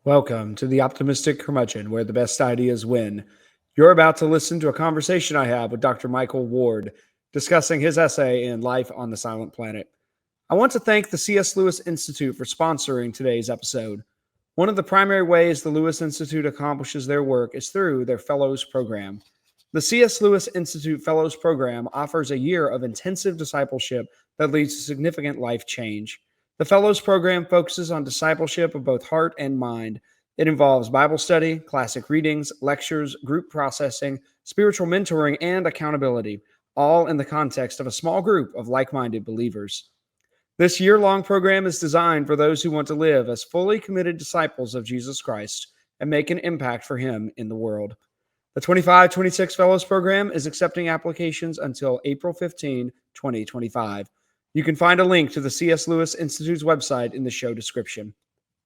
Welcome to the Optimistic Curmudgeon, where the best ideas win. You're about to listen to a conversation I have with Dr. Michael Ward discussing his essay in Life on the Silent Planet. I want to thank the C.S. Lewis Institute for sponsoring today's episode. One of the primary ways the Lewis Institute accomplishes their work is through their Fellows Program. The C.S. Lewis Institute Fellows Program offers a year of intensive discipleship that leads to significant life change. The Fellows Program focuses on discipleship of both heart and mind. It involves Bible study, classic readings, lectures, group processing, spiritual mentoring, and accountability, all in the context of a small group of like-minded believers. This year-long program is designed for those who want to live as fully committed disciples of Jesus Christ and make an impact for Him in the world. The 25-26 Fellows Program is accepting applications until April 15, 2025. You can find a link to the C.S. Lewis Institute's website in the show description.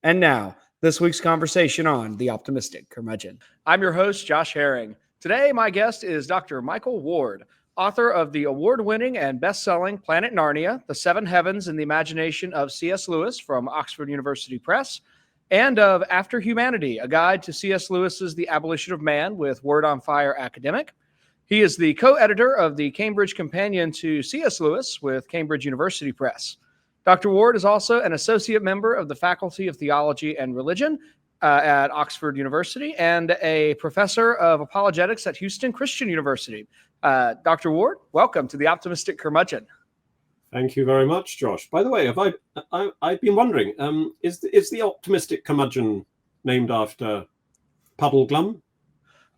And now, this week's conversation on The Optimistic Curmudgeon. I'm your host, Josh Herring. Today, my guest is Dr. Michael Ward, author of the award-winning and best-selling Planet Narnia, The Seven Heavens in the Imagination of C.S. Lewis from Oxford University Press, and of After Humanity, a guide to C.S. Lewis's The Abolition of Man with Word on Fire Academic. He is the co-editor of the Cambridge Companion to C.S. Lewis with Cambridge University Press. Dr. Ward is also an associate member of the Faculty of Theology and Religion at Oxford University and a professor of apologetics at Houston Christian University. Dr. Ward, welcome to the Optimistic Curmudgeon. Thank you very much, Josh. By the way, I've been wondering, is the Optimistic Curmudgeon named after Puddleglum?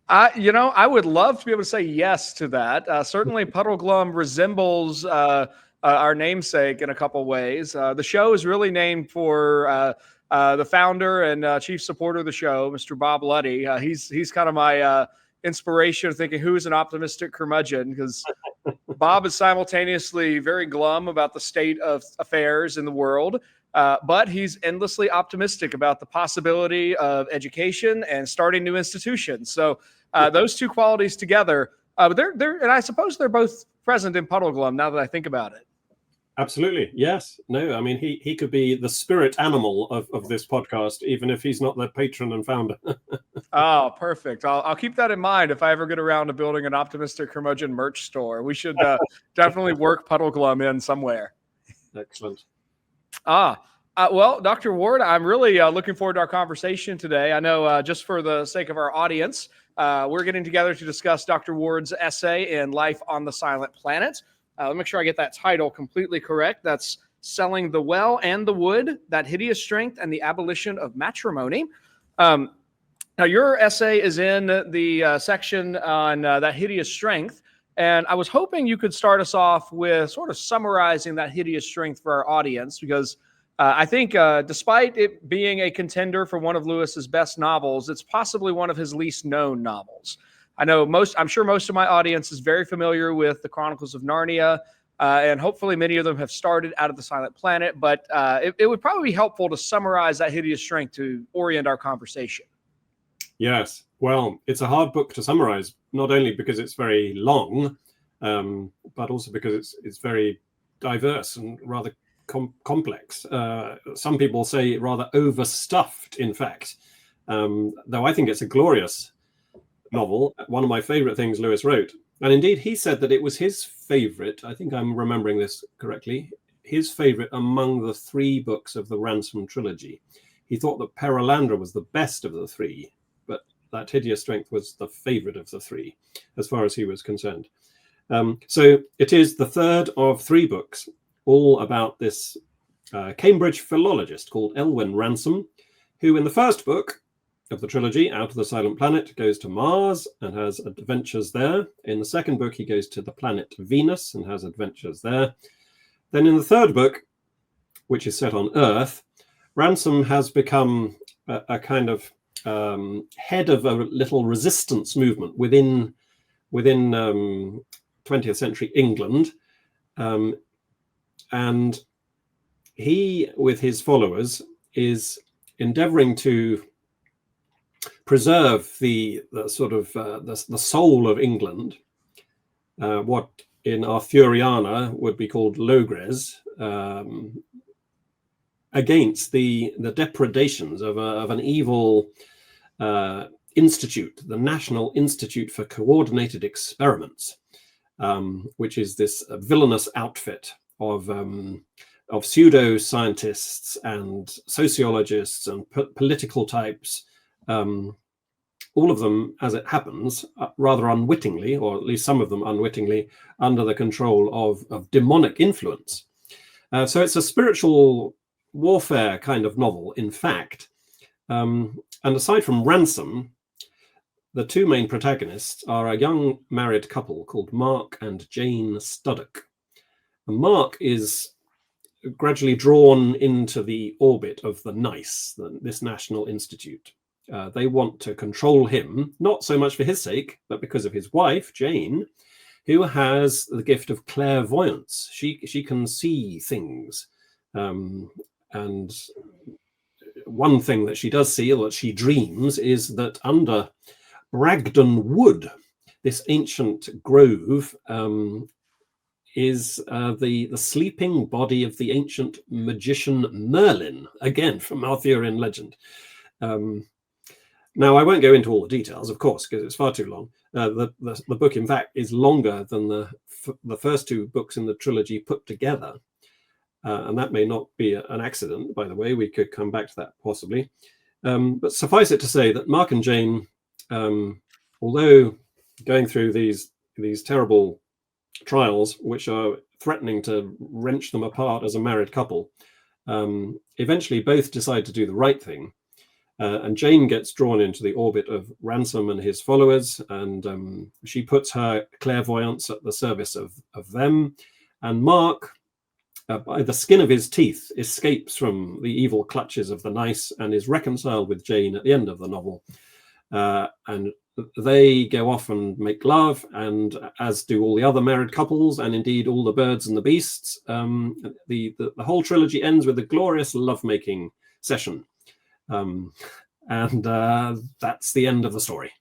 I would love to be able to say yes to that. Certainly, Puddleglum resembles our namesake in a couple ways. The show is really named for the founder and chief supporter of the show, Mr. Bob Luddy. He's kind of my inspiration of thinking who is an optimistic curmudgeon, because Bob is simultaneously very glum about the state of affairs in the world, but he's endlessly optimistic about the possibility of education and starting new institutions. So those two qualities together, and I suppose they're both present in Puddleglum now that I think about it. Absolutely. Yes. No, I mean, he could be the spirit animal of this podcast, even if he's not the patron and founder. Oh, perfect. I'll keep that in mind if I ever get around to building an Optimistic Curmudgeon merch store. We should definitely work Puddleglum in somewhere. Excellent. Well, Dr. Ward, I'm really looking forward to our conversation today. I know just for the sake of our audience, we're getting together to discuss Dr. Ward's essay in Life on the Silent Planet. Let me make sure I get that title completely correct. That's Selling the Well and the Wood, That Hideous Strength and the Abolition of Matrimony. Now, your essay is in the section on that hideous strength, and I was hoping you could start us off with sort of summarizing that hideous strength for our audience, because I think despite it being a contender for one of Lewis's best novels, it's possibly one of his least known novels. I'm sure most of my audience is very familiar with the Chronicles of Narnia, and hopefully many of them have started Out of the Silent Planet, but it would probably be helpful to summarize that hideous strength to orient our conversation. Yes. Well, it's a hard book to summarize, not only because it's very long, but also because it's very diverse and rather complex. Some people say rather overstuffed, in fact, though I think it's a glorious novel, one of my favorite things Lewis wrote. And indeed, he said that it was his favorite, I think I'm remembering this correctly, his favorite among the three books of the Ransom Trilogy. He thought that Perelandra was the best of the three, but that Hideous Strength was the favorite of the three, as far as he was concerned. So it is the third of three books, all about this Cambridge philologist called Elwyn Ransom, who in the first book of the trilogy, Out of the Silent Planet, goes to Mars and has adventures there. In the second book, he goes to the planet Venus and has adventures there. Then in the third book, which is set on Earth, Ransom has become a kind of head of a little resistance movement within 20th century England. And he, with his followers, is endeavoring to preserve the sort of the soul of England, what in Arthuriana would be called Logres, against the depredations of an evil institute, the National Institute for Coordinated Experiments, which is this villainous outfit of pseudo-scientists and sociologists and political types, all of them, as it happens, rather unwittingly, or at least some of them unwittingly, under the control of demonic influence. So it's a spiritual warfare kind of novel, in fact. And aside from Ransom, the two main protagonists are a young married couple called Mark and Jane Studdock. And Mark is gradually drawn into the orbit of the NICE, this National Institute. They want to control him, not so much for his sake, but because of his wife, Jane, who has the gift of clairvoyance. She can see things. And one thing that she does see, or that she dreams, is that under Bragdon Wood, this ancient grove, is the sleeping body of the ancient magician Merlin, again from Arthurian legend. Now, I won't go into all the details, of course, because it's far too long. The book, in fact, is longer than the first two books in the trilogy put together. And that may not be an accident, by the way. We could come back to that possibly. But suffice it to say that Mark and Jane, although going through these terrible trials, which are threatening to wrench them apart as a married couple, eventually both decide to do the right thing. And Jane gets drawn into the orbit of Ransom and his followers, and she puts her clairvoyance at the service of them. And Mark, by the skin of his teeth, escapes from the evil clutches of the NICE and is reconciled with Jane at the end of the novel. And they go off and make love, and as do all the other married couples, and indeed all the birds and the beasts. The whole trilogy ends with a glorious lovemaking session. And that's the end of the story.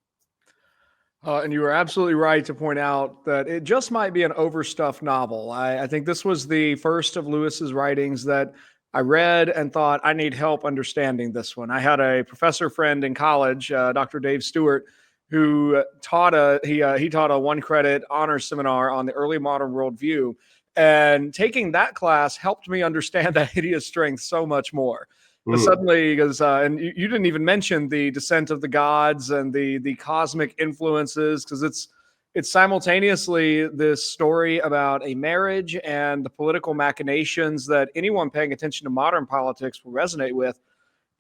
And you were absolutely right to point out that it just might be an overstuffed novel. I think this was the first of Lewis's writings that I read and thought, I need help understanding this one. I had a professor friend in college, Dr. Dave Stewart, who taught he taught a 1-credit honors seminar on the early modern worldview. And taking that class helped me understand that Hideous Strength so much more. But suddenly, because and you didn't even mention the descent of the gods and the cosmic influences, because it's simultaneously this story about a marriage and the political machinations that anyone paying attention to modern politics will resonate with.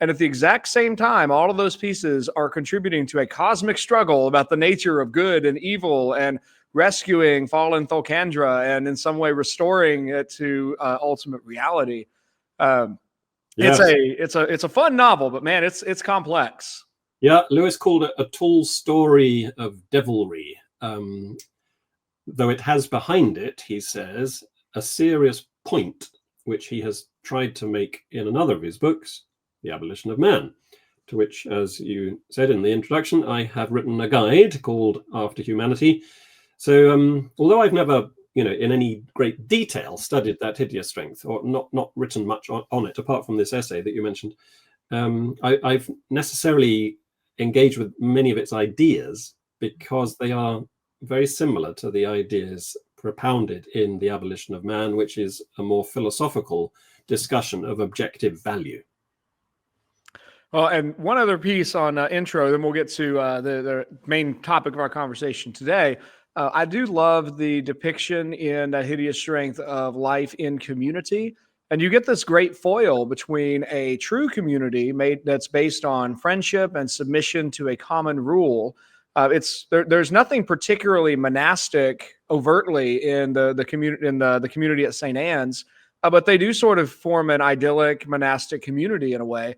And at the exact same time, all of those pieces are contributing to a cosmic struggle about the nature of good and evil and rescuing fallen Thulkandra and in some way restoring it to ultimate reality. Yes. It's a fun novel, but man, it's complex. Yeah, Lewis called it a tall story of devilry, though it has behind it, he says, a serious point, which he has tried to make in another of his books, The Abolition of Man, to which, as you said in the introduction, I have written a guide called After Humanity. So although I've never in any great detail studied that Hideous Strength, or not written much on it, apart from this essay that you mentioned, I've necessarily engaged with many of its ideas because they are very similar to the ideas propounded in The Abolition of Man, which is a more philosophical discussion of objective value. Well, and one other piece on intro, then we'll get to the main topic of our conversation today. I do love the depiction in Hideous Strength of life in community. And you get this great foil between a true community that's based on friendship and submission to a common rule. There's nothing particularly monastic overtly in the community at St. Anne's, but they do sort of form an idyllic monastic community in a way.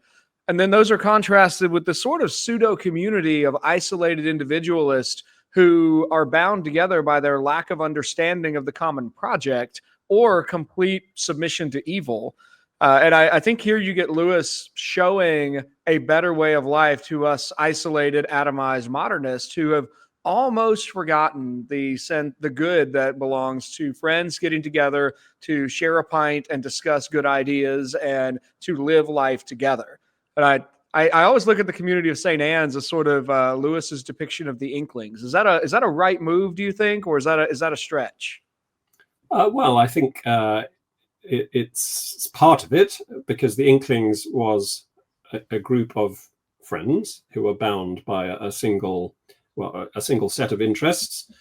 And then those are contrasted with the sort of pseudo community of isolated individualists who are bound together by their lack of understanding of the common project or complete submission to evil. And I think here you get Lewis showing a better way of life to us isolated, atomized modernists who have almost forgotten the good that belongs to friends getting together to share a pint and discuss good ideas and to live life together. And I always look at the community of St. Anne's as sort of Lewis's depiction of the Inklings. Is that a right move, do you think, or is that a stretch? Well, I think it's part of it, because the Inklings was a group of friends who were bound by a single set of interests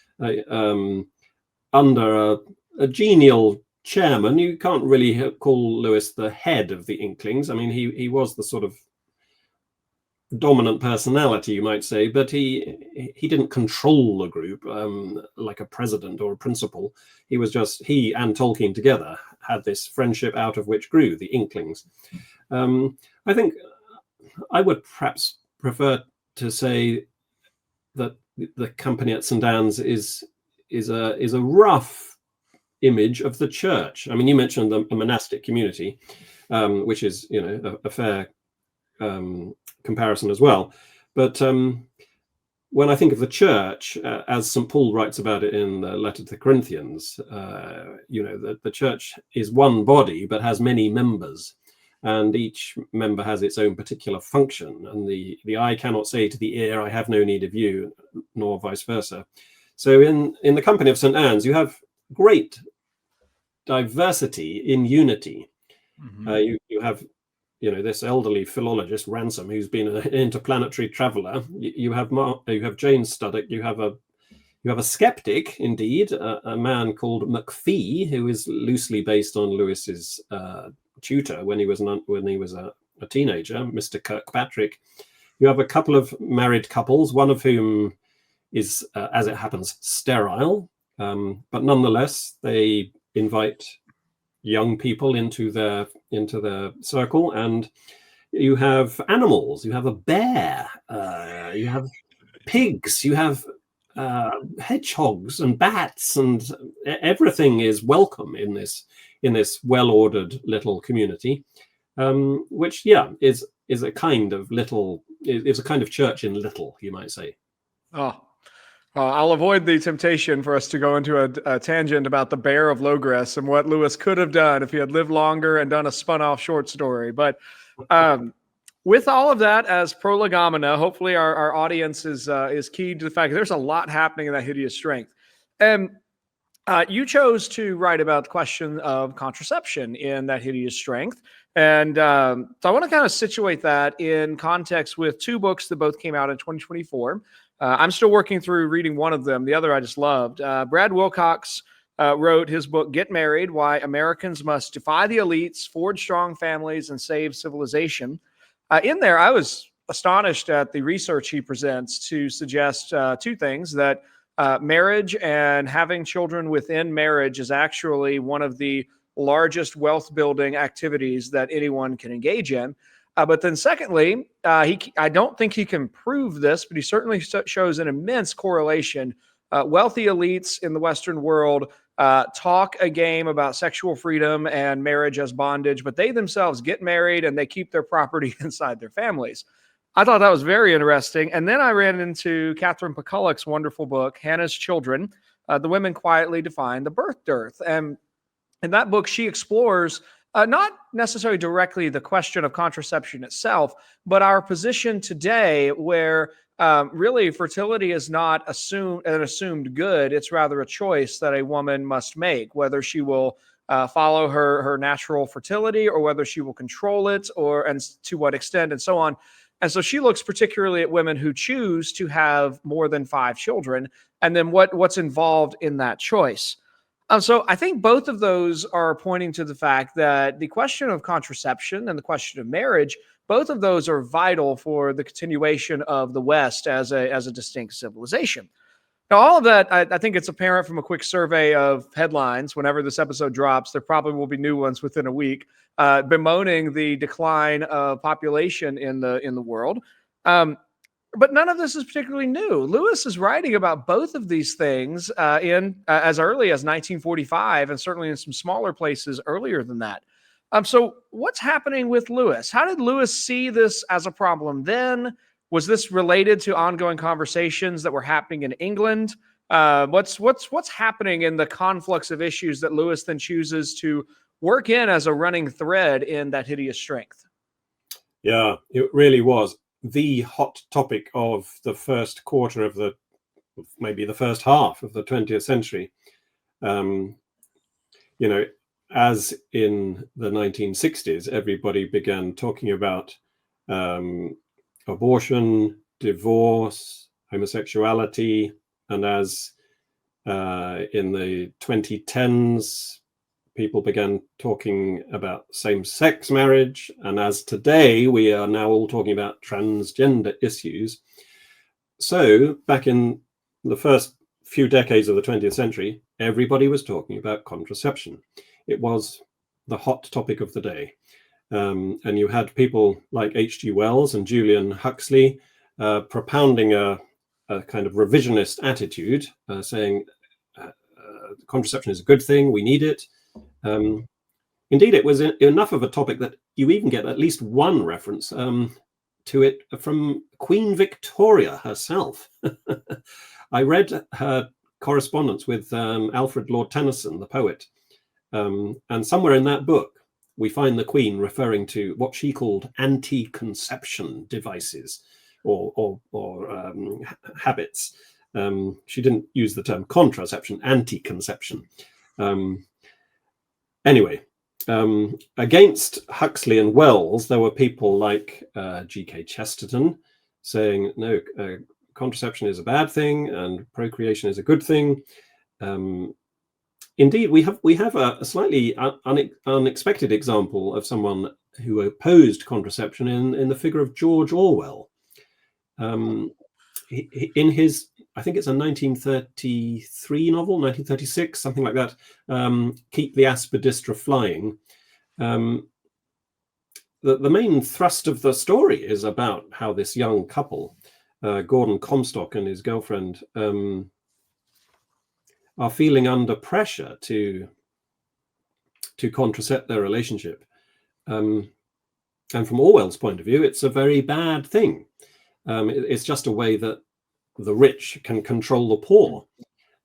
under a genial chairman. You can't really call Lewis the head of the Inklings. I mean, he was the sort of dominant personality, you might say, but he didn't control the group like a president or a principal. He and Tolkien together had this friendship out of which grew the Inklings. I think I would perhaps prefer to say that the company at St. Anne's is a rough image of the church. I mean, you mentioned a monastic community, which is a fair comparison as well. But when I think of the church, as St. Paul writes about it in the letter to the Corinthians, the church is one body but has many members, and each member has its own particular function. And the eye cannot say to the ear, I have no need of you, nor vice versa. So in the company of St. Anne's, you have great diversity in unity. Mm-hmm. You have this elderly philologist, Ransom, who's been an interplanetary traveler. You have Jane Studdock. You have a skeptic, indeed, a man called McPhee, who is loosely based on Lewis's tutor when he was a teenager, Mr. Kirkpatrick. You have a couple of married couples, one of whom is, as it happens, sterile, but nonetheless they invite young people into their circle. And you have animals. You have a bear. You have pigs. You have hedgehogs and bats, and everything is welcome in this well-ordered little community, which is a kind of church in little, you might say. I'll avoid the temptation for us to go into a tangent about the Bear of Logres and what Lewis could have done if he had lived longer and done a spun-off short story. But with all of that as prolegomena, hopefully our audience is keyed to the fact that there's a lot happening in that hideous strength. And you chose to write about the question of contraception in that hideous strength. And so I want to kind of situate that in context with two books that both came out in 2024. I'm still working through reading one of them. The other I just loved. Brad Wilcox wrote his book, Get Married, Why Americans Must Defy the Elites, Forge Strong Families, and Save Civilization. In there, I was astonished at the research he presents to suggest two things, that marriage and having children within marriage is actually one of the largest wealth-building activities that anyone can engage in. But then secondly, I don't think he can prove this, but he certainly shows an immense correlation. Wealthy elites in the Western world talk a game about sexual freedom and marriage as bondage, but they themselves get married and they keep their property inside their families. I thought that was very interesting. And then I ran into Catherine McCulloch's wonderful book, Hannah's Children, The Women Quietly Define the Birth Dearth. And in that book, she explores not necessarily directly the question of contraception itself, but our position today where really fertility is not an assumed good. It's rather a choice that a woman must make, whether she will follow her natural fertility or whether she will control it, and to what extent, and so on. And so she looks particularly at women who choose to have more than 5 children, and then what's involved in that choice. So I think both of those are pointing to the fact that the question of contraception and the question of marriage, both of those are vital for the continuation of the West as a distinct civilization. Now, all of that, I think it's apparent from a quick survey of headlines. Whenever this episode drops, there probably will be new ones within a week, bemoaning the decline of population in the world. But none of this is particularly new. Lewis is writing about both of these things in as early as 1945, and certainly in some smaller places earlier than that. So what's happening with Lewis? How did Lewis see this as a problem then? Was this related to ongoing conversations that were happening in England? What's happening in the conflux of issues that Lewis then chooses to work in as a running thread in that Hideous Strength? Yeah, it really was the hot topic of the first quarter of maybe the first half of the 20th century. As in the 1960s, everybody began talking about abortion, divorce, homosexuality, and as in the 2010s, people began talking about same-sex marriage, and as today, we are now all talking about transgender issues. So back in the first few decades of the 20th century, everybody was talking about contraception. It was the hot topic of the day. And you had people like H.G. Wells and Julian Huxley propounding a kind of revisionist attitude, saying contraception is a good thing, we need it. Indeed, it was enough of a topic that you even get at least one reference to it from Queen Victoria herself. I read her correspondence with Alfred Lord Tennyson, the poet, and somewhere in that book, we find the Queen referring to what she called anti-conception devices or habits. She didn't use the term contraception, anti-conception. Anyway, against Huxley and Wells, there were people like G.K. Chesterton saying, no, contraception is a bad thing and procreation is a good thing. Indeed, we have a slightly unexpected example of someone who opposed contraception in the figure of George Orwell. In his, I think it's a 1933 novel, 1936, something like that, Keep the Aspidistra Flying. The main thrust of the story is about how this young couple, Gordon Comstock and his girlfriend, are feeling under pressure to contracept their relationship. And from Orwell's point of view, it's a very bad thing. It's just a way that the rich can control the poor.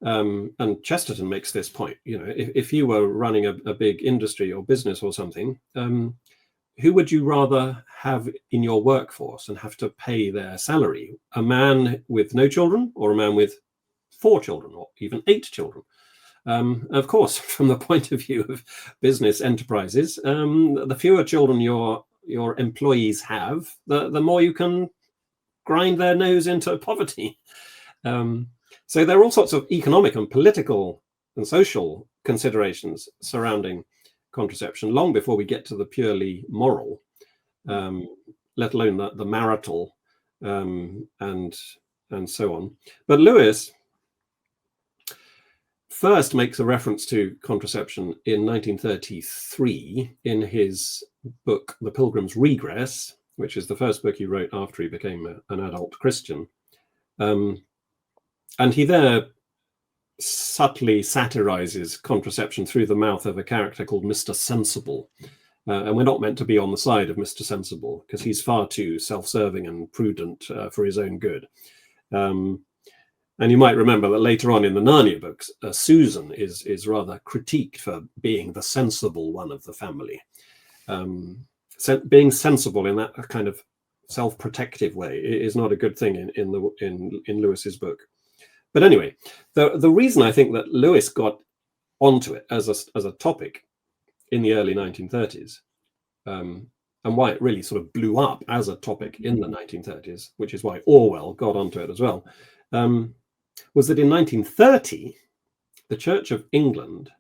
And Chesterton makes this point. If you were running a big industry or business or something, who would you rather have in your workforce and have to pay their salary? A man with no children or a man with 4 children or even 8 children? Of course, from the point of view of business enterprises, the fewer children your employees have, the more you can grind their nose into poverty. So there are all sorts of economic and political and social considerations surrounding contraception long before we get to the purely moral, let alone the marital and so on. But Lewis first makes a reference to contraception in 1933 in his book, The Pilgrim's Regress, which is the first book he wrote after he became an adult Christian. And he there subtly satirizes contraception through the mouth of a character called Mr. Sensible. And we're not meant to be on the side of Mr. Sensible because he's far too self-serving and prudent for his own good. And you might remember that later on in the Narnia books, Susan is rather critiqued for being the sensible one of the family. Being sensible in that kind of self-protective way is not a good thing in Lewis's book. But anyway, the reason I think that Lewis got onto it as a topic in the early 1930s, and why it really sort of blew up as a topic in the 1930s, which is why Orwell got onto it as well, was that in 1930, the Church of England,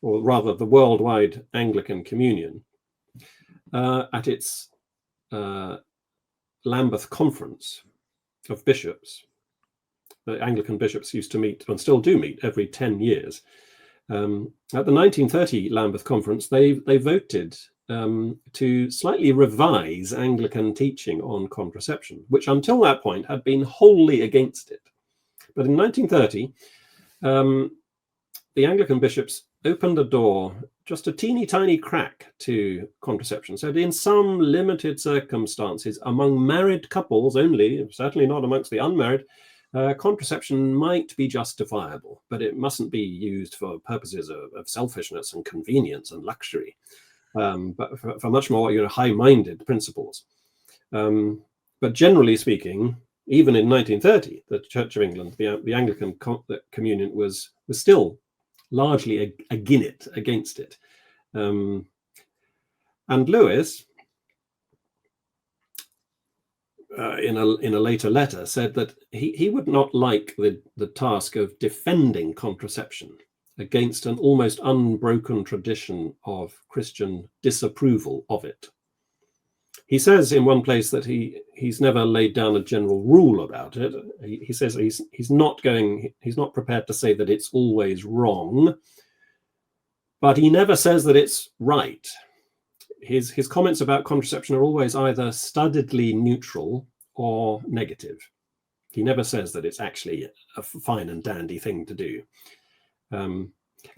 or rather the Worldwide Anglican Communion, at its Lambeth Conference of Bishops, the Anglican bishops used to meet and still do meet every 10 years. At the 1930 Lambeth Conference, they voted to slightly revise Anglican teaching on contraception, which until that point had been wholly against it. But in 1930, the Anglican bishops opened a door, just a teeny tiny crack to contraception. So in some limited circumstances, among married couples only, certainly not amongst the unmarried, contraception might be justifiable, but it mustn't be used for purposes of selfishness and convenience and luxury, but for much more high-minded principles. But generally speaking, even in 1930, the Church of England, the Anglican Communion was still largely against it. And Lewis, in a later letter, said that he would not like the task of defending contraception against an almost unbroken tradition of Christian disapproval of it. He says in one place that he's never laid down a general rule about it. He says he's not prepared to say that it's always wrong, but he never says that it's right. His comments about contraception are always either studiedly neutral or negative. He never says that it's actually a fine and dandy thing to do.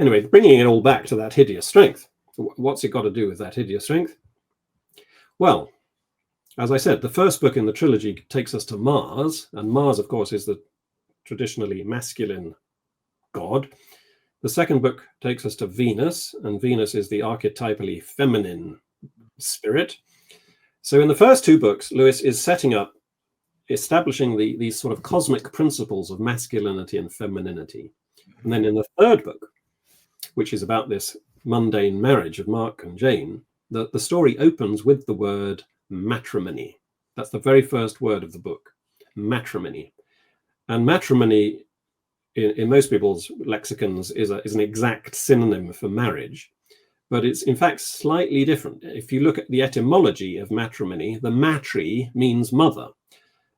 Anyway, bringing it all back to that hideous strength. What's it got to do with that hideous strength? Well, as I said, the first book in the trilogy takes us to Mars, and Mars, of course, is the traditionally masculine god. The second book takes us to Venus, and Venus is the archetypally feminine spirit. So in the first two books, Lewis is establishing these sort of cosmic principles of masculinity and femininity. And then in the third book, which is about this mundane marriage of Mark and Jane, the story opens with the word matrimony. That's the very first word of the book, matrimony. And matrimony, in most people's lexicons, is an exact synonym for marriage, but it's in fact slightly different. If you look at the etymology of matrimony, the matri means mother,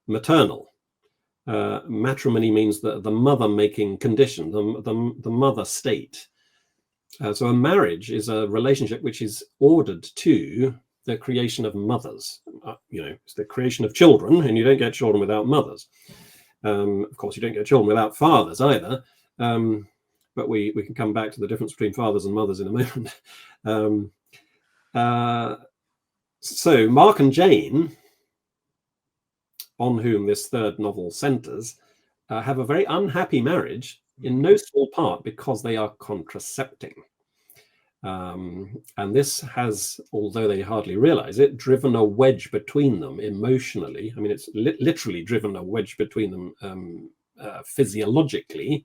maternal. Matrimony means the mother-making condition, the mother state. So a marriage is a relationship which is ordered to the creation of mothers. It's the creation of children, and you don't get children without mothers. Of course, you don't get children without fathers either. But we can come back to the difference between fathers and mothers in a moment. So Mark and Jane, on whom this third novel centers, have a very unhappy marriage, in no small part because they are contracepting. And this has, although they hardly realize it, driven a wedge between them emotionally. I mean, it's literally driven a wedge between them physiologically.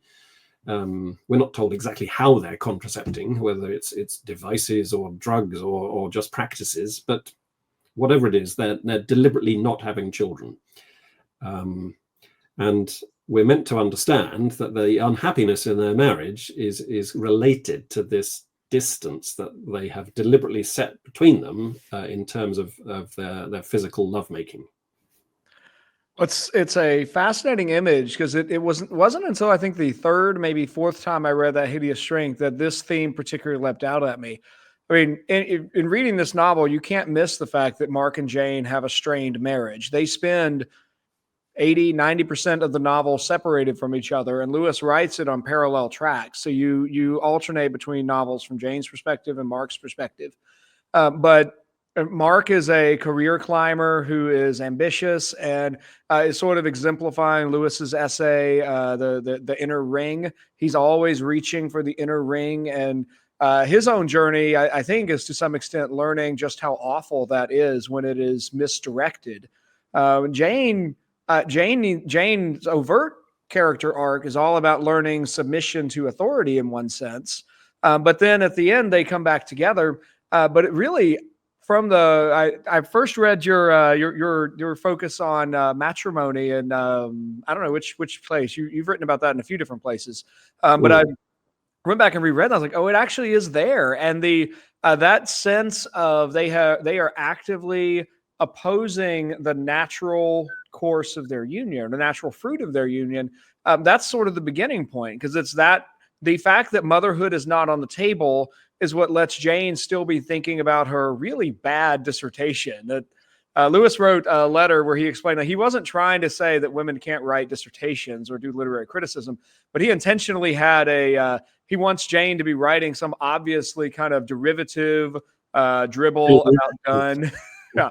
We're not told exactly how they're contracepting, whether it's devices or drugs or just practices, but whatever it is, they're deliberately not having children. And we're meant to understand that the unhappiness in their marriage is related to this distance that they have deliberately set between them in terms of their physical lovemaking. It's a fascinating image because it wasn't until I think the third, maybe fourth time I read that Hideous Strength that this theme particularly leapt out at me. I mean, in reading this novel, you can't miss the fact that Mark and Jane have a strained marriage. They spend 80-90% of the novel separated from each other, and Lewis writes it on parallel tracks. So you alternate between novels from Jane's perspective and Mark's perspective. But Mark is a career climber who is ambitious and is sort of exemplifying Lewis's essay, the inner ring. He's always reaching for the inner ring, and his own journey, I think, is to some extent learning just how awful that is when it is misdirected. Jane's overt character arc is all about learning submission to authority in one sense. But then at the end, they come back together. But it really, I first read your focus on matrimony, and I don't know which place you've written about that in a few different places. But I went back and reread. And I was like, oh, it actually is there, and that sense of they are actively opposing the natural course of their union, the natural fruit of their union. That's sort of the beginning point, because it's that the fact that motherhood is not on the table is what lets Jane still be thinking about her really bad dissertation. That Lewis wrote a letter where he explained that he wasn't trying to say that women can't write dissertations or do literary criticism, but he intentionally had he wants Jane to be writing some obviously kind of derivative dribble about gun. Yeah.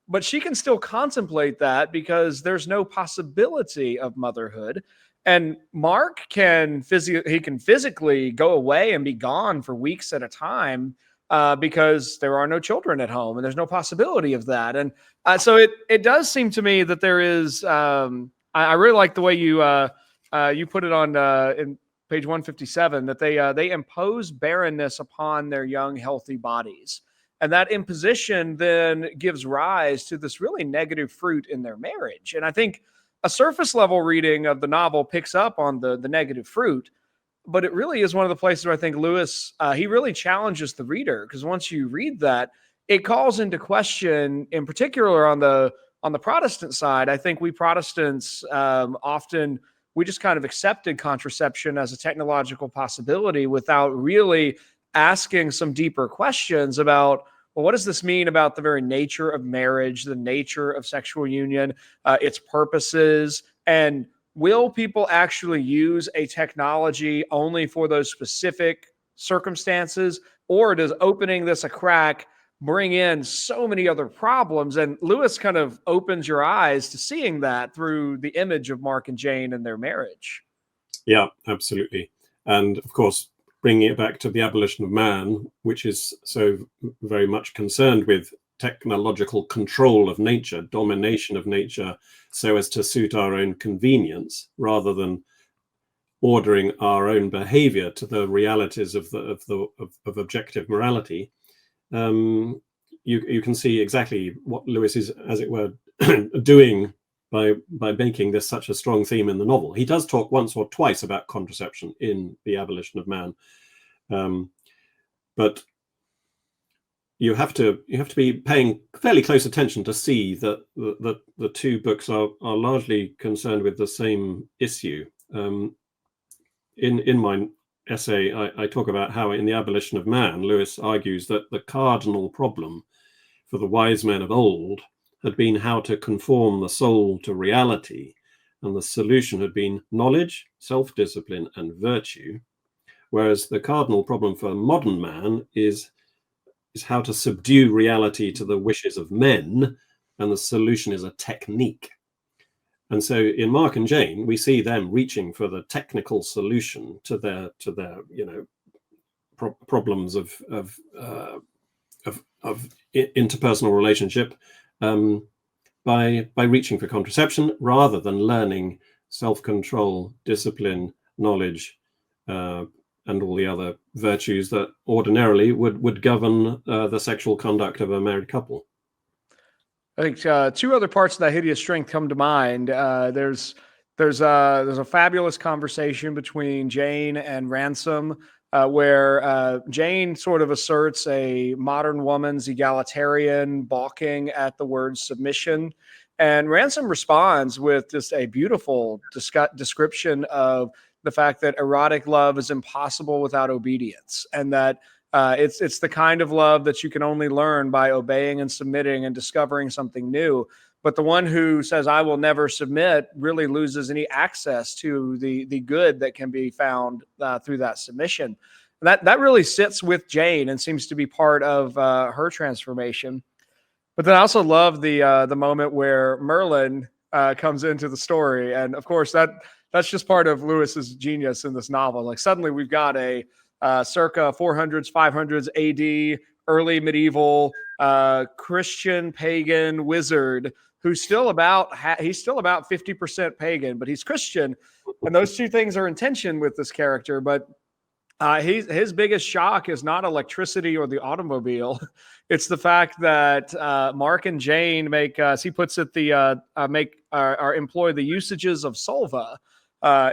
But she can still contemplate that because there's no possibility of motherhood. And Mark can physically go away and be gone for weeks at a time because there are no children at home and there's no possibility of that. And so it does seem to me that there is. I really like the way you put it on in page 157 that they impose barrenness upon their young healthy bodies. And that imposition then gives rise to this really negative fruit in their marriage. And I think a surface level reading of the novel picks up on the negative fruit, but it really is one of the places where I think Lewis, he really challenges the reader, because once you read that, it calls into question, in particular on the Protestant side. I think we Protestants often, we just kind of accepted contraception as a technological possibility without really asking some deeper questions about, well, what does this mean about the very nature of marriage, the nature of sexual union, its purposes, and will people actually use a technology only for those specific circumstances, or does opening this a crack bring in so many other problems? And Lewis kind of opens your eyes to seeing that through the image of Mark and Jane and their marriage. Yeah, absolutely. And of course, bringing it back to the abolition of man, which is so very much concerned with technological control of nature, domination of nature, so as to suit our own convenience, rather than ordering our own behavior to the realities of objective morality. You can see exactly what Lewis is, as it were, doing by making this such a strong theme in the novel. He does talk once or twice about contraception in The Abolition of Man, but you have to be paying fairly close attention to see that the two books are largely concerned with the same issue. In my essay, I talk about how in The Abolition of Man, Lewis argues that the cardinal problem for the wise men of old had been how to conform the soul to reality, and the solution had been knowledge, self-discipline, and virtue, whereas the cardinal problem for modern man is how to subdue reality to the wishes of men, and the solution is a technique. And so in Mark and Jane, we see them reaching for the technical solution to their problems of interpersonal relationship by reaching for contraception rather than learning self-control, discipline, knowledge, and all the other virtues that ordinarily would govern the sexual conduct of a married couple. I think two other parts of that hideous strength come to mind. There's a fabulous conversation between Jane and Ransom, where Jane sort of asserts a modern woman's egalitarian balking at the word submission. And Ransom responds with just a beautiful description of the fact that erotic love is impossible without obedience, and that it's the kind of love that you can only learn by obeying and submitting and discovering something new. But the one who says, I will never submit, really loses any access to the good that can be found through that submission. And that really sits with Jane and seems to be part of her transformation. But then I also love the moment where Merlin comes into the story. And of course, that's just part of Lewis's genius in this novel. Like suddenly we've got a circa 400s, 500s AD, early medieval Christian pagan wizard who's still about 50% pagan, but he's Christian, and those two things are in tension with this character. But his biggest shock is not electricity or the automobile; it's the fact that Mark and Jane make, as he puts it, employ the usages of Solva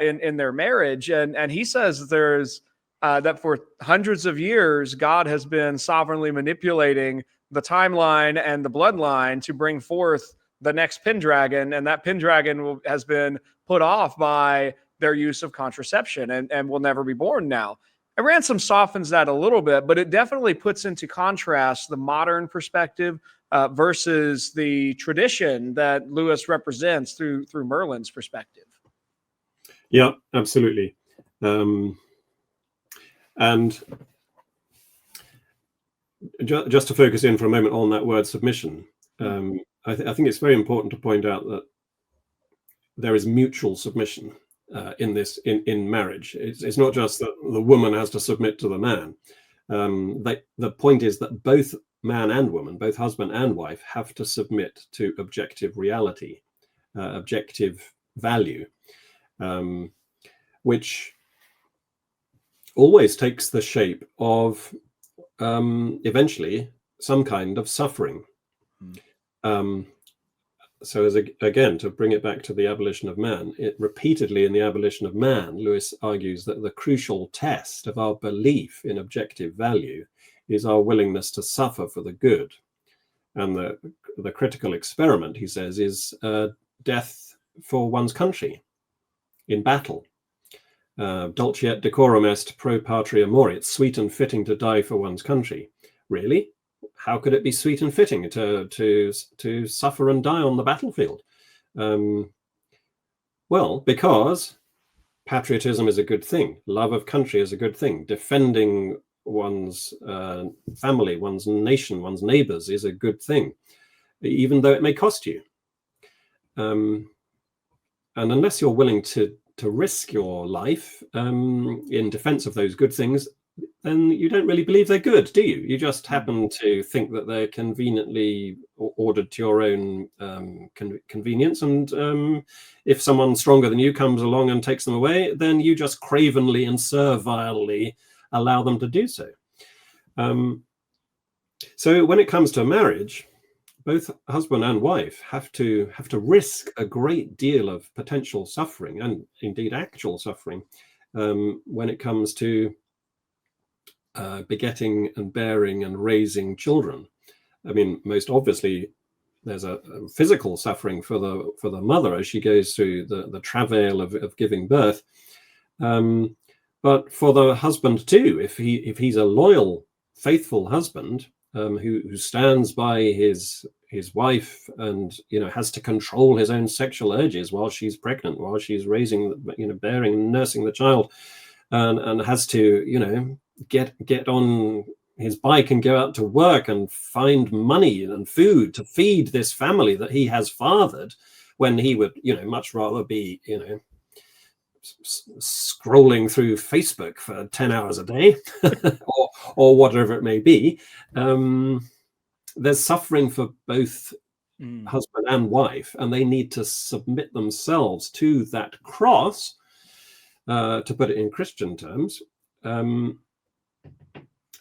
in their marriage, and he says there's that for hundreds of years, God has been sovereignly manipulating the timeline and the bloodline to bring forth the next Pendragon, and that Pendragon has been put off by their use of contraception and will never be born now. And Ransom softens that a little bit, but it definitely puts into contrast the modern perspective versus the tradition that Lewis represents through Merlin's perspective. Yeah, absolutely. And just to focus in for a moment on that word submission, I think it's very important to point out that there is mutual submission in marriage. It's not just that the woman has to submit to the man. The point is that both man and woman, both husband and wife, have to submit to objective reality, objective value, which always takes the shape of eventually some kind of suffering. So again, to bring it back to the abolition of man, repeatedly in the abolition of man, Lewis argues that the crucial test of our belief in objective value is our willingness to suffer for the good. And the critical experiment, he says, is death for one's country in battle. Dulciet decorum est pro patria mori. It's sweet and fitting to die for one's country. Really? How could it be sweet and fitting to suffer and die on the battlefield? Well, because patriotism is a good thing. Love of country is a good thing. Defending one's family, one's nation, one's neighbors is a good thing, even though it may cost you. And unless you're willing to risk your life in defense of those good things, then you don't really believe they're good, do you? You just happen to think that they're conveniently ordered to your own convenience. And if someone stronger than you comes along and takes them away, then you just cravenly and servilely allow them to do so. So when it comes to marriage, both husband and wife have to risk a great deal of potential suffering, and indeed actual suffering, when it comes to begetting and bearing and raising children. I mean, most obviously, there's a physical suffering for the mother as she goes through the travail of giving birth, but for the husband too, if he's a loyal, faithful husband who stands by his wife and has to control his own sexual urges while she's pregnant, while she's raising, bearing and nursing the child, and has to get on his bike and go out to work and find money and food to feed this family that he has fathered, when he would much rather be scrolling through Facebook for 10 hours a day or whatever it may be. There's suffering for both husband and wife, and they need to submit themselves to that cross, to put it in Christian terms.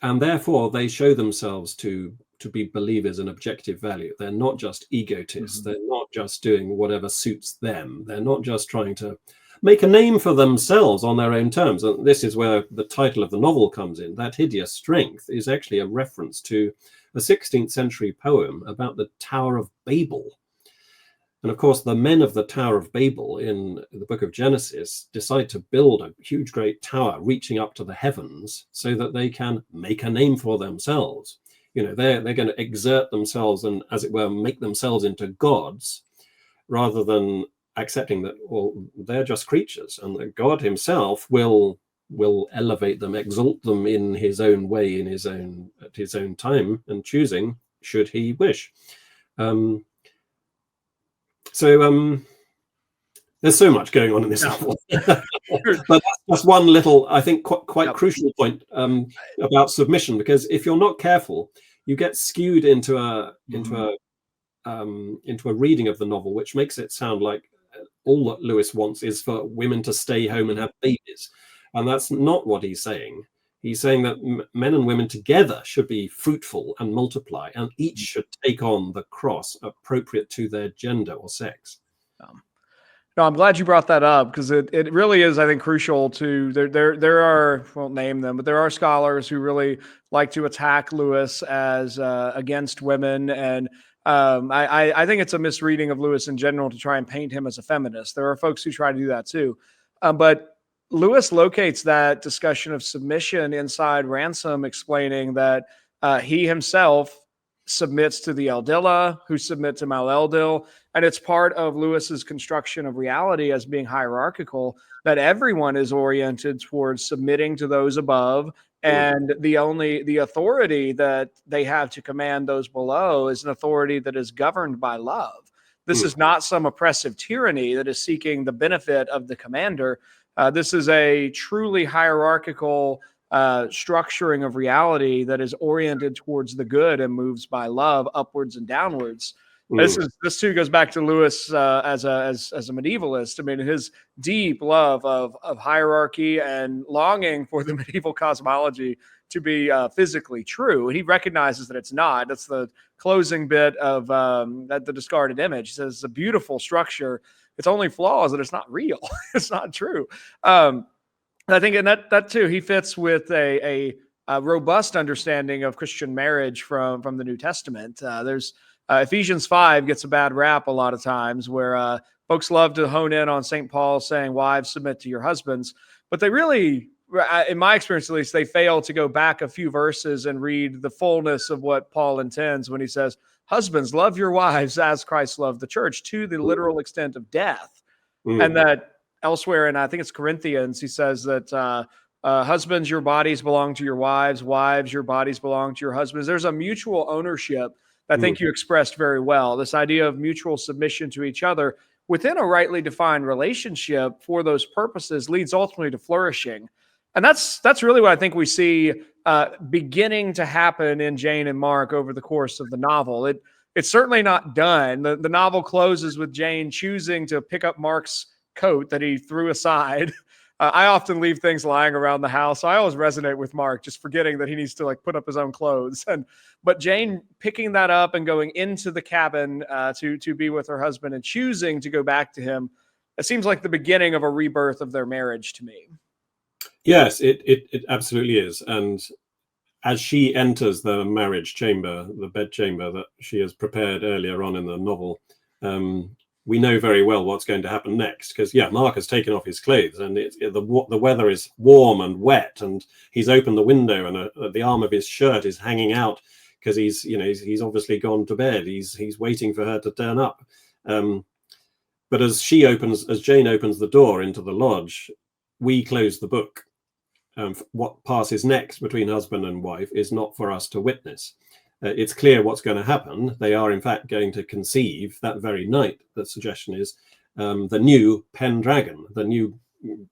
And therefore, they show themselves to be believers in objective value. They're not just egotists. They're not just doing whatever suits them. They're not just trying to make a name for themselves on their own terms. And this is where the title of the novel comes in. That Hideous Strength is actually a reference to a 16th century poem about the Tower of Babel. And of course, the men of the Tower of Babel in the book of Genesis decide to build a huge, great tower reaching up to the heavens so that they can make a name for themselves. They're going to exert themselves and, as it were, make themselves into gods, rather than accepting that, well, they're just creatures, and that God himself will elevate them, exalt them in his own way, at his own time and choosing, should he wish. So there's so much going on in this novel, but that's one little, I think, quite crucial point about submission. Because if you're not careful, you get skewed into a reading of the novel, which makes it sound like all that Lewis wants is for women to stay home and have babies, and that's not what he's saying. He's saying that men and women together should be fruitful and multiply, and each should take on the cross appropriate to their gender or sex. No, I'm glad you brought that up, because it really is, I think, crucial to there are, I won't name them, but there are scholars who really like to attack Lewis as against women, and I think it's a misreading of Lewis in general to try and paint him as a feminist. There are folks who try to do that too, but Lewis locates that discussion of submission inside Ransom, explaining that he himself submits to the Eldilla, who submit to Mal-Eldil. And it's part of Lewis's construction of reality as being hierarchical, that everyone is oriented towards submitting to those above And the authority that they have to command those below is an authority that is governed by love. This is not some oppressive tyranny that is seeking the benefit of the commander. This is a truly hierarchical structuring of reality that is oriented towards the good and moves by love upwards and downwards. This too goes back to Lewis as a medievalist. I mean, his deep love of hierarchy and longing for the medieval cosmology to be physically true, and he recognizes that it's not. That's the closing bit of the discarded image. He says it's a beautiful structure. Its only flaw is that it's not real. It's not true. I think, and that too, he fits with a robust understanding of Christian marriage from the New Testament. There's Ephesians 5 gets a bad rap a lot of times, where folks love to hone in on St. Paul saying, wives, submit to your husbands. But they really, in my experience at least, they fail to go back a few verses and read the fullness of what Paul intends when he says, husbands, love your wives as Christ loved the church, to the literal extent of death. And that elsewhere, and I think it's Corinthians, he says that husbands, your bodies belong to your wives. Wives, your bodies belong to your husbands. There's a mutual ownership. I think you expressed very well this idea of mutual submission to each other within a rightly defined relationship for those purposes leads ultimately to flourishing. And that's really what I think we see beginning to happen in Jane and Mark over the course of the novel. It's certainly not done. The novel closes with Jane choosing to pick up Mark's coat that he threw aside. I often leave things lying around the house. So I always resonate with Mark, just forgetting that he needs to put up his own clothes. But Jane picking that up and going into the cabin to be with her husband and choosing to go back to him, it seems like the beginning of a rebirth of their marriage to me. Yes, it absolutely is. And as she enters the marriage chamber, the bed chamber that she has prepared earlier on in the novel, we know very well what's going to happen next, because Mark has taken off his clothes and the weather is warm and wet, and he's opened the window and the arm of his shirt is hanging out because he's obviously gone to bed. He's waiting for her to turn up. But as Jane opens the door into the lodge, we close the book. What passes next between husband and wife is not for us to witness. It's clear what's going to happen. They are, in fact, going to conceive that very night. The suggestion is the new Pendragon, the new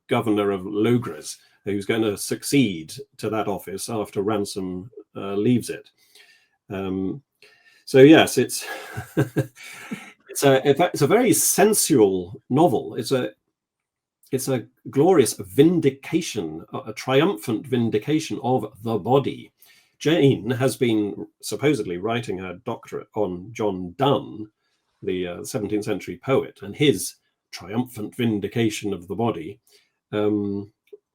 governor of Logres, who's going to succeed to that office after Ransom leaves it. So yes, it's it's a very sensual novel. It's a glorious vindication, a triumphant vindication of the body. Jane has been supposedly writing her doctorate on John Donne, the 17th century poet, and his triumphant vindication of the body, all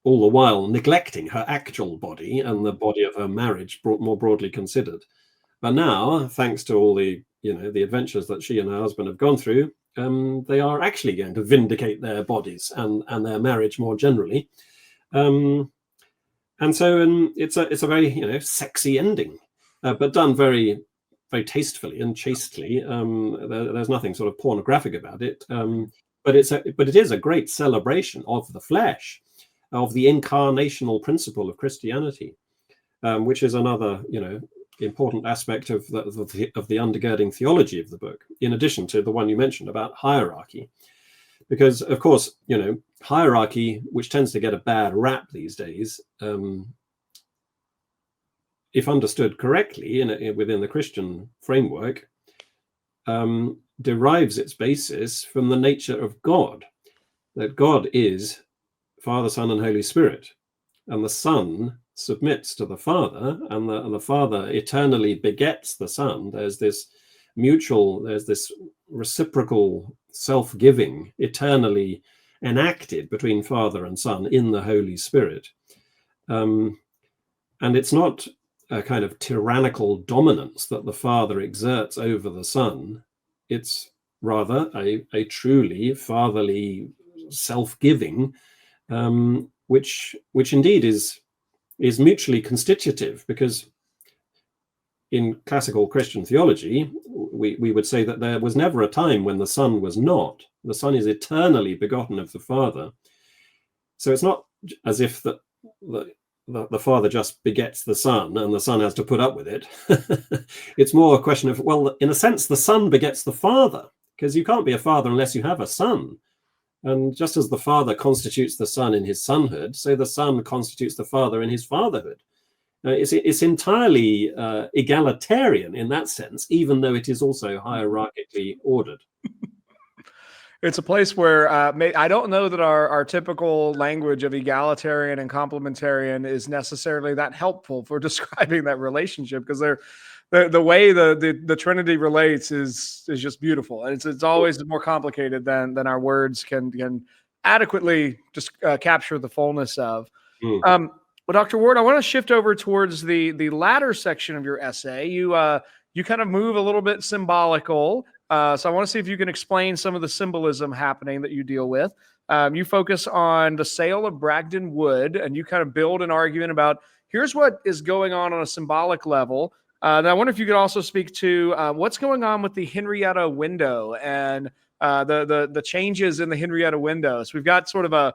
the while neglecting her actual body and the body of her marriage, more broadly considered. But now, thanks to all the adventures that she and her husband have gone through, they are actually going to vindicate their bodies and their marriage more generally. And so it's a very sexy ending, but done very, very tastefully and chastely. There's nothing sort of pornographic about it, but it is a great celebration of the flesh, of the incarnational principle of Christianity, which is another important aspect of the undergirding theology of the book, in addition to the one you mentioned about hierarchy. Because, of course, hierarchy, which tends to get a bad rap these days, if understood correctly within the Christian framework, derives its basis from the nature of God, that God is Father, Son, and Holy Spirit, and the Son submits to the Father, and the Father eternally begets the Son. There's this reciprocal self-giving eternally enacted between Father and Son in the Holy Spirit. And it's not a kind of tyrannical dominance that the Father exerts over the Son. It's rather a truly fatherly self-giving, which indeed is mutually constitutive, because in classical Christian theology, we would say that there was never a time when the Son was not. The Son is eternally begotten of the Father. So it's not as if the the father just begets the son and the son has to put up with it. It's more a question of, well, in a sense, the son begets the father, because you can't be a father unless you have a son. And just as the father constitutes the son in his sonhood, so the son constitutes the father in his fatherhood. It's entirely egalitarian in that sense, even though it is also hierarchically ordered. It's a place where I don't know that our typical language of egalitarian and complementarian is necessarily that helpful for describing that relationship, because the way the Trinity relates is just beautiful, and it's always more complicated than our words can adequately just capture the fullness of. Mm. Well, Dr. Ward, I want to shift over towards the latter section of your essay. You kind of move a little bit symbolical. So I want to see if you can explain some of the symbolism happening that you deal with. You focus on the sale of Bragdon Wood, and you kind of build an argument about here's what is going on a symbolic level. And I wonder if you could also speak to what's going on with the Henrietta window and the changes in the Henrietta window. So we've got sort of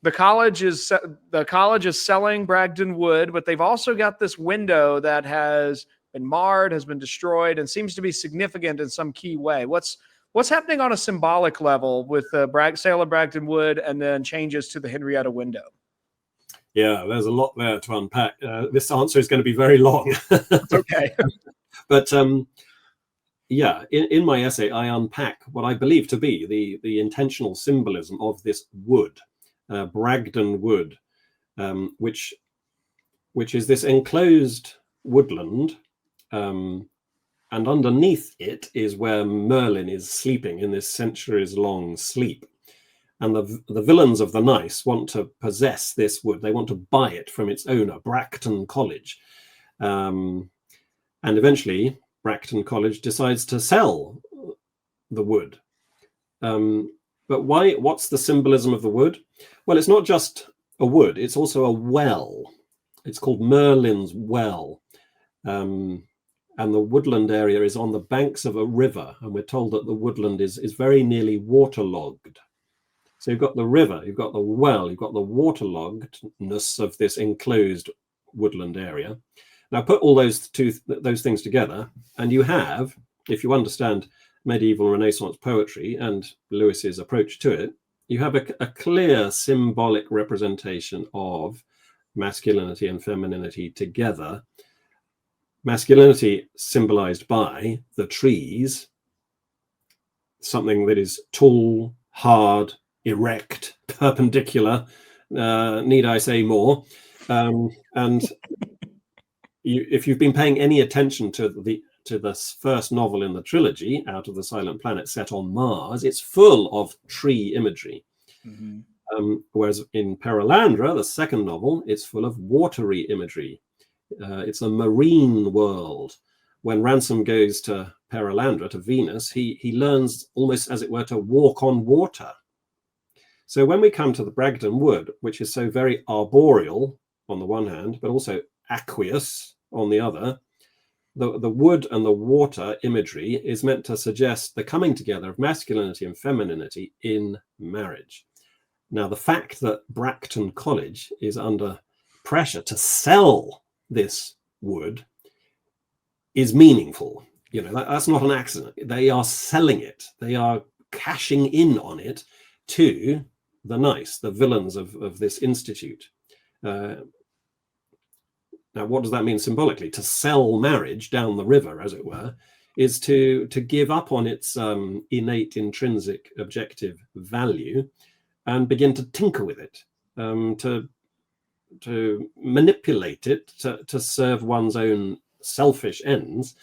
the college is selling Bragdon Wood, but they've also got this window that has been marred, has been destroyed, and seems to be significant in some key way. What's happening on a symbolic level with the sale of Bragdon Wood and then changes to the Henrietta window? Yeah, there's a lot there to unpack. This answer is going to be very long. It's okay. But yeah, in my essay, I unpack what I believe to be the intentional symbolism of this wood, Bragdon Wood, which is this enclosed woodland, and underneath it is where Merlin is sleeping in this centuries-long sleep. And the villains of the Nice want to possess this wood. They want to buy it from its owner, Bracton College. And eventually, Bracton College decides to sell the wood. But why? What's the symbolism of the wood? Well, it's not just a wood. It's also a well. It's called Merlin's Well. And the woodland area is on the banks of a river. And we're told that the woodland is very nearly waterlogged. So you've got the river, you've got the well, you've got the waterloggedness of this enclosed woodland area. Now put all those things together, and you have, if you understand medieval Renaissance poetry and Lewis's approach to it, you have a clear symbolic representation of masculinity and femininity together. Masculinity symbolized by the trees, something that is tall, hard, erect, perpendicular. Need I say more? And if you've been paying any attention to the first novel in the trilogy, Out of the Silent Planet, set on Mars, it's full of tree imagery. Mm-hmm. Whereas in Perelandra, the second novel, it's full of watery imagery. It's a marine world. When Ransom goes to Perelandra, to Venus, he learns almost, as it were, to walk on water. So when we come to the Bragdon Wood, which is so very arboreal on the one hand, but also aqueous on the other, the wood and the water imagery is meant to suggest the coming together of masculinity and femininity in marriage. Now, the fact that Bracton College is under pressure to sell this wood is meaningful. You know, that's not an accident. They are selling it. They are cashing in on it to the Nice, the villains of this institute. Now, what does that mean symbolically? To sell marriage down the river, as it were, is to give up on its innate, intrinsic, objective value and begin to tinker with it, to manipulate it to serve one's own selfish ends,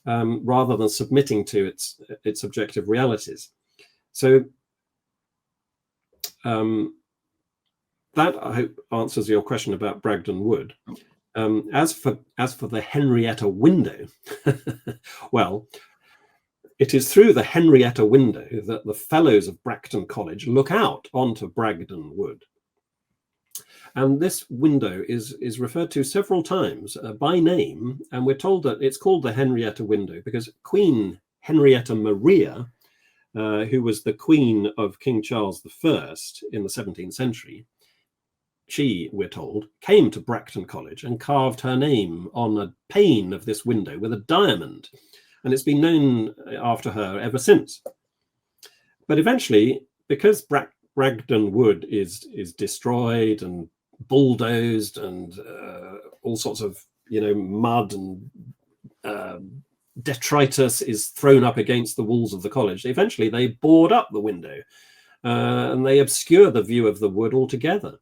rather than submitting to its objective realities. So that, I hope, answers your question about Bragdon Wood. As for the Henrietta window, well, it is through the Henrietta window that the fellows of Bracton College look out onto Bragdon Wood. And this window is referred to several times by name, and we're told that it's called the Henrietta window because Queen Henrietta Maria, who was the queen of King Charles I in the 17th century, she, we're told, came to Bracton College and carved her name on a pane of this window with a diamond. And it's been known after her ever since. But eventually, because Bragton Wood is destroyed and bulldozed and all sorts of mud and detritus is thrown up against the walls of the college, eventually they board up the window and they obscure the view of the wood altogether.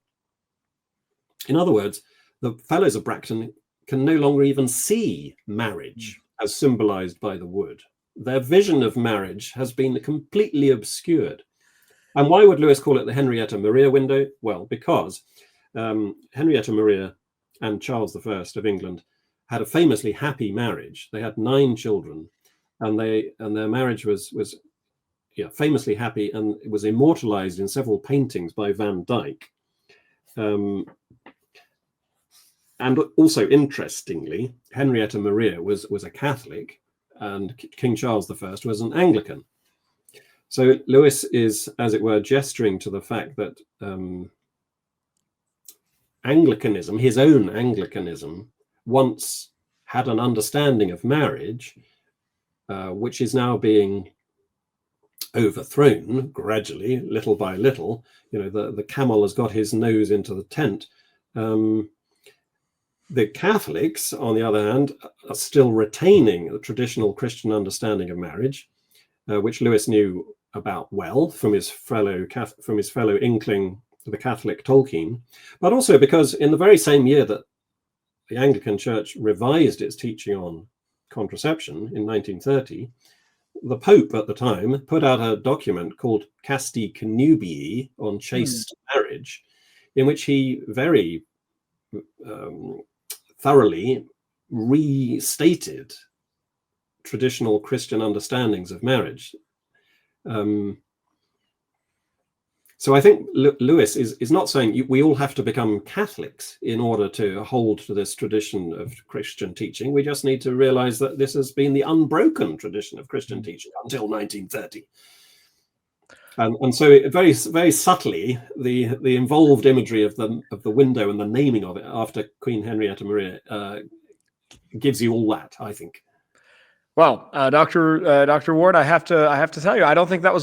In other words, the fellows of Bracton can no longer even see marriage as symbolized by the wood. Their vision of marriage has been completely obscured. And why would Lewis call it the Henrietta Maria window? Well, because Henrietta Maria and Charles I of England had a famously happy marriage. They had 9 children, and their marriage was famously happy, and it was immortalized in several paintings by Van Dyck. And also, interestingly, Henrietta Maria was a Catholic, and King Charles I was an Anglican. So Lewis is, as it were, gesturing to the fact that Anglicanism, his own Anglicanism, once had an understanding of marriage, which is now being overthrown gradually, little by little. The camel has got his nose into the tent. The Catholics, on the other hand, are still retaining the traditional Christian understanding of marriage, which Lewis knew about well from his fellow inkling, the Catholic Tolkien, but also because in the very same year that the Anglican Church revised its teaching on contraception in 1930, the Pope at the time put out a document called Casti Connubii on chaste marriage, in which he very thoroughly restated traditional Christian understandings of marriage. So I think Lewis is not saying we all have to become Catholics in order to hold to this tradition of Christian teaching. We just need to realize that this has been the unbroken tradition of Christian teaching until 1930. And so very, very subtly, the involved imagery of the window and the naming of it after Queen Henrietta Maria gives you all that, I think. Well, Dr. Ward, I have to tell you, I don't think that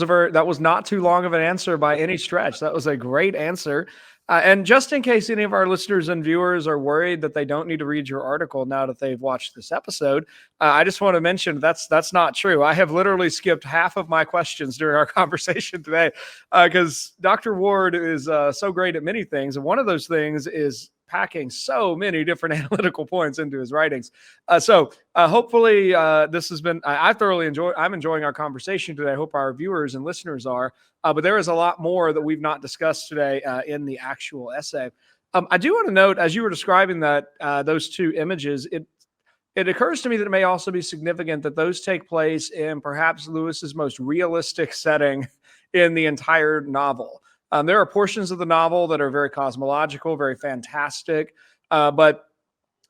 was not too long of an answer by any stretch. That was a great answer. And just in case any of our listeners and viewers are worried that they don't need to read your article now that they've watched this episode, I just want to mention that's not true. I have literally skipped half of my questions during our conversation today because Dr. Ward is so great at many things. And one of those things is packing so many different analytical points into his writings. So hopefully this has been, I'm enjoying our conversation today. I hope our viewers and listeners are, but there is a lot more that we've not discussed today in the actual essay. I do want to note, as you were describing that, those 2 images, it occurs to me that it may also be significant that those take place in perhaps Lewis's most realistic setting in the entire novel. There are portions of the novel that are very cosmological, very fantastic, but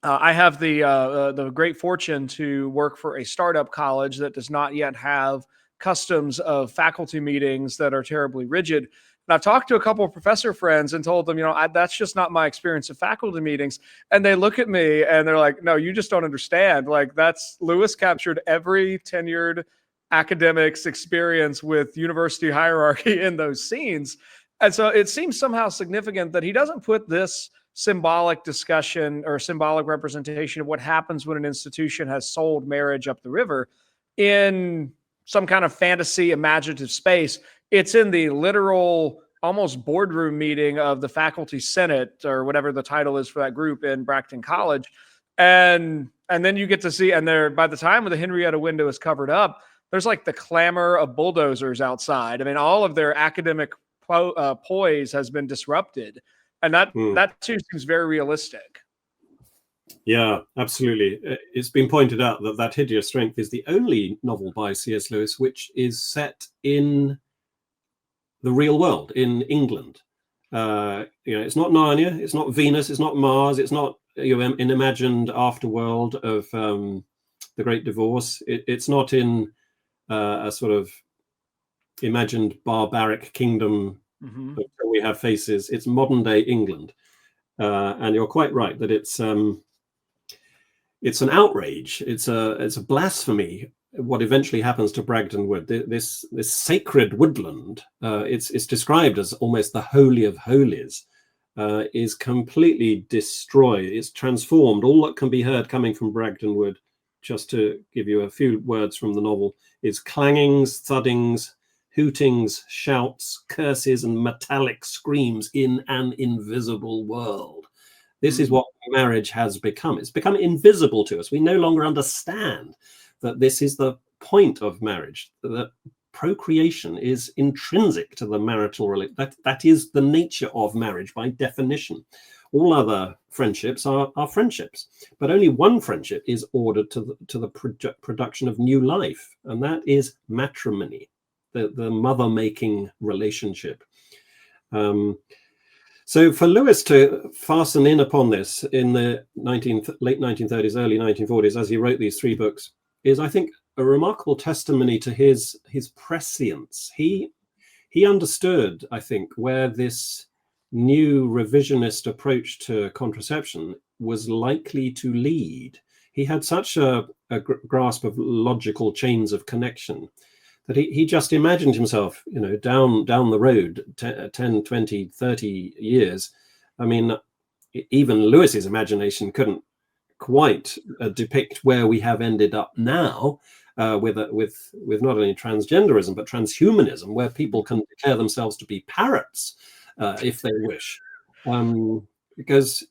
I have the great fortune to work for a startup college that does not yet have customs of faculty meetings that are terribly rigid. And I've talked to a couple of professor friends and told them, that's just not my experience of faculty meetings. And they look at me and they're like, no, you just don't understand. Like, that's Lewis captured every tenured academic's experience with university hierarchy in those scenes. And so it seems somehow significant that he doesn't put this symbolic discussion or symbolic representation of what happens when an institution has sold marriage up the river in some kind of fantasy imaginative space. It's in the literal, almost boardroom meeting of the faculty senate or whatever the title is for that group in Bracton College. And then you get to see, and there, by the time the Henrietta window is covered up, there's like the clamor of bulldozers outside. I mean, all of their academic poise has been disrupted. And that too seems very realistic. Yeah, absolutely. It's been pointed out that Hideous Strength is the only novel by C.S. Lewis which is set in the real world, in England. It's not Narnia, it's not Venus, it's not Mars, it's not an imagined afterworld of the Great Divorce. It's not in a sort of imagined barbaric kingdom until we have faces. It's modern day England. And you're quite right that it's an outrage. It's a blasphemy. What eventually happens to Bragton Wood, this sacred woodland, it's described as almost the holy of holies, is completely destroyed. It's transformed. All that can be heard coming from Bragton Wood, just to give you a few words from the novel, is clangings, thuddings, hootings, shouts, curses, and metallic screams in an invisible world. This is what marriage has become. It's become invisible to us. We no longer understand that this is the point of marriage, that procreation is intrinsic to the marital relationship. That is the nature of marriage by definition. All other friendships are friendships, but only one friendship is ordered to the production of new life, and that is matrimony, the mother-making relationship. So for Lewis to fasten in upon this in the late 1930s, early 1940s, as he wrote these three books, is, I think, a remarkable testimony to his prescience. He understood, I think, where this new revisionist approach to contraception was likely to lead. He had such a grasp of logical chains of connection that he just imagined himself, down the road 10, 20, 30 years. I mean, even Lewis's imagination couldn't quite depict where we have ended up now, with not only transgenderism but transhumanism, where people can declare themselves to be parrots if they wish, because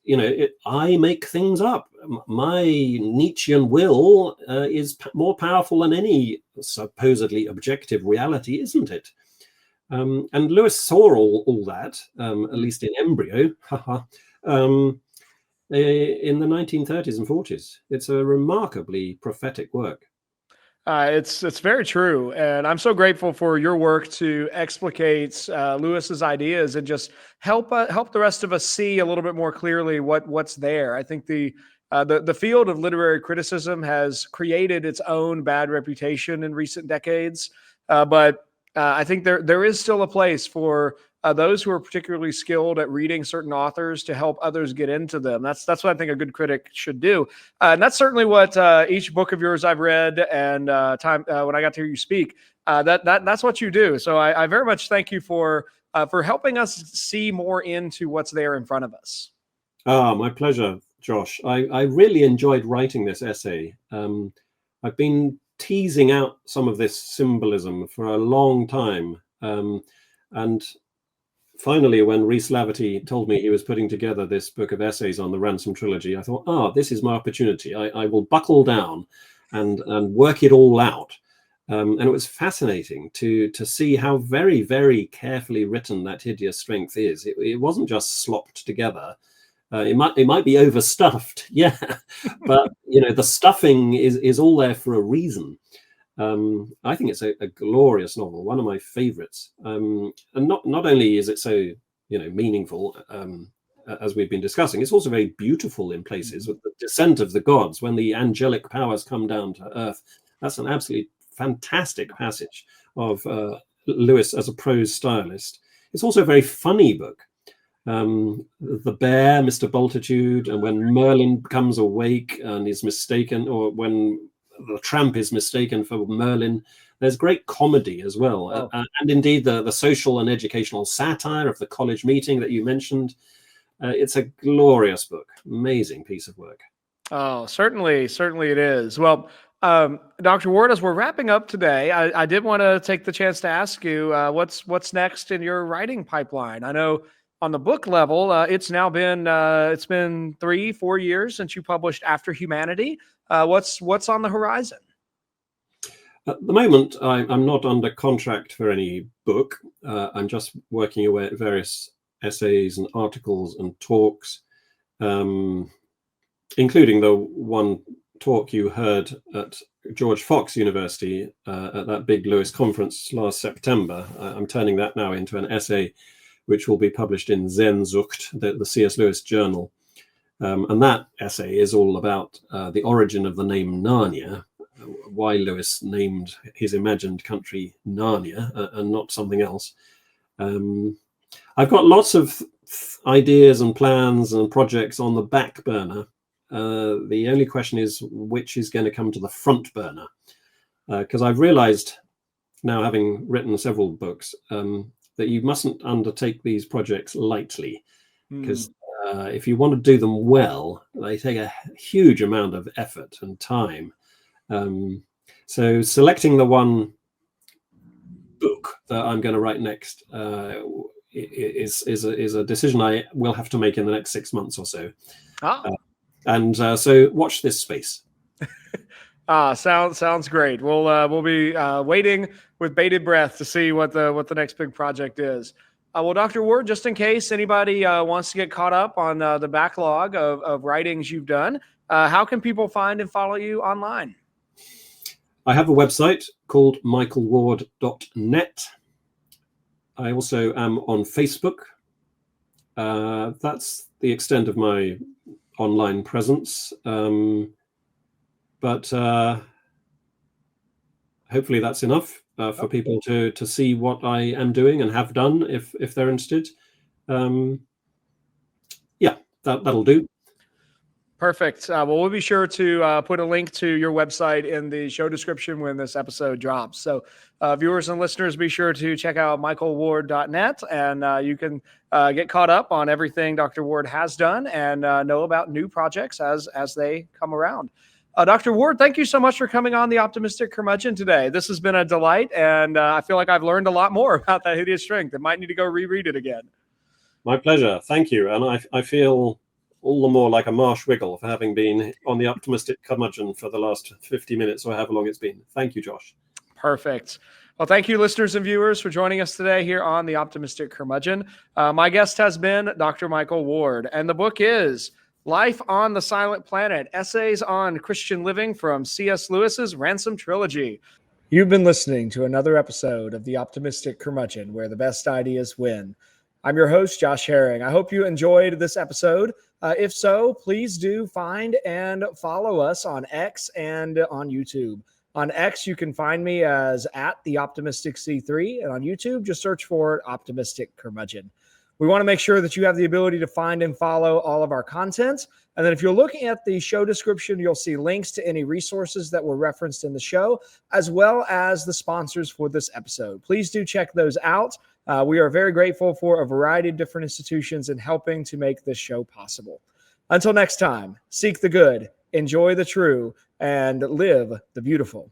I make things up. My Nietzschean will is more powerful than any supposedly objective reality, isn't it? And Lewis saw all that, at least in embryo, in the 1930s and 40s. It's a remarkably prophetic work. It's very true, and I'm so grateful for your work to explicate Lewis's ideas and just help the rest of us see a little bit more clearly what's there. I think the field of literary criticism has created its own bad reputation in recent decades, but I think there is still a place for those who are particularly skilled at reading certain authors to help others get into them. That's what I think a good critic should do. And that's certainly what each book of yours I've read, and when I got to hear you speak, that's what you do. So I very much thank you for helping us see more into what's there in front of us. My pleasure, Josh. I really enjoyed writing this essay. I've been teasing out some of this symbolism for a long time. And finally, when Rhys Laverty told me he was putting together this book of essays on the Ransom Trilogy, I thought, this is my opportunity. I will buckle down and work it all out. And it was fascinating to see how very, very carefully written that Hideous Strength is. It wasn't just slopped together. It might be overstuffed, yeah, but the stuffing is all there for a reason. I think it's a glorious novel, one of my favorites, and not only is it so meaningful, as we've been discussing, it's also very beautiful in places, with the descent of the gods when the angelic powers come down to earth. That's an absolutely fantastic passage of Lewis as a prose stylist. It's also a very funny book. The bear, Mr. Bultitude, and when Merlin becomes awake and is mistaken, or when the tramp is mistaken for Merlin, there's great comedy as well. And indeed the social and educational satire of the college meeting that you mentioned. It's a glorious book, amazing piece of work. Oh, certainly it is. Well, Dr. Ward, as we're wrapping up today, I did want to take the chance to ask you what's next in your writing pipeline. I know on the book level, it's now been 3-4 years since you published After Humanity. What's on the horizon? At the moment, I'm not under contract for any book. I'm just working away at various essays and articles and talks, including the one talk you heard at George Fox University at that big Lewis conference last September. I'm turning that now into an essay which will be published in Sehnsucht, the C.S. Lewis journal. And that essay is all about the origin of the name Narnia, why Lewis named his imagined country Narnia and not something else. I've got lots of ideas and plans and projects on the back burner. The only question is which is going to come to the front burner. Because I've realized now, having written several books, that you mustn't undertake these projects lightly. Because if you want to do them well, they take a huge amount of effort and time. So selecting the one book that I'm going to write next is a decision I will have to make in the next 6 months or so. So watch this space. Sounds great. We'll be waiting with bated breath to see what the next big project is. Well, Dr. Ward, just in case anybody wants to get caught up on the backlog of writings you've done, how can people find and follow you online? I have a website called michaelward.net. I also am on Facebook. That's the extent of my online presence. But hopefully that's enough for people to see what I am doing and have done if they're interested. That'll do. Perfect. Well, we'll be sure to put a link to your website in the show description when this episode drops. So viewers and listeners, be sure to check out michaelward.net, and you can get caught up on everything Dr. Ward has done and know about new projects as they come around. Dr. Ward, thank you so much for coming on The Optimistic Curmudgeon today. This has been a delight, and I feel like I've learned a lot more about that hideous strength. I might need to go reread it again. My pleasure. Thank you. And I feel all the more like a marsh wiggle for having been on The Optimistic Curmudgeon for the last 50 minutes or however long it's been. Thank you, Josh. Perfect. Well, thank you, listeners and viewers, for joining us today here on The Optimistic Curmudgeon. My guest has been Dr. Michael Ward, and the book is Life on the Silent Planet, Essays on Christian Living from C.S. Lewis's Ransom Trilogy. You've been listening to another episode of The Optimistic Curmudgeon, where the best ideas win. I'm your host, Josh Herring. I hope you enjoyed this episode. If so, please do find and follow us on X and on YouTube. On X, you can find me as @TheOptimisticC3, and on YouTube, just search for Optimistic Curmudgeon. We want to make sure that you have the ability to find and follow all of our content. And then if you're looking at the show description, you'll see links to any resources that were referenced in the show, as well as the sponsors for this episode. Please do check those out. We are very grateful for a variety of different institutions in helping to make this show possible. Until next time, seek the good, enjoy the true, and live the beautiful.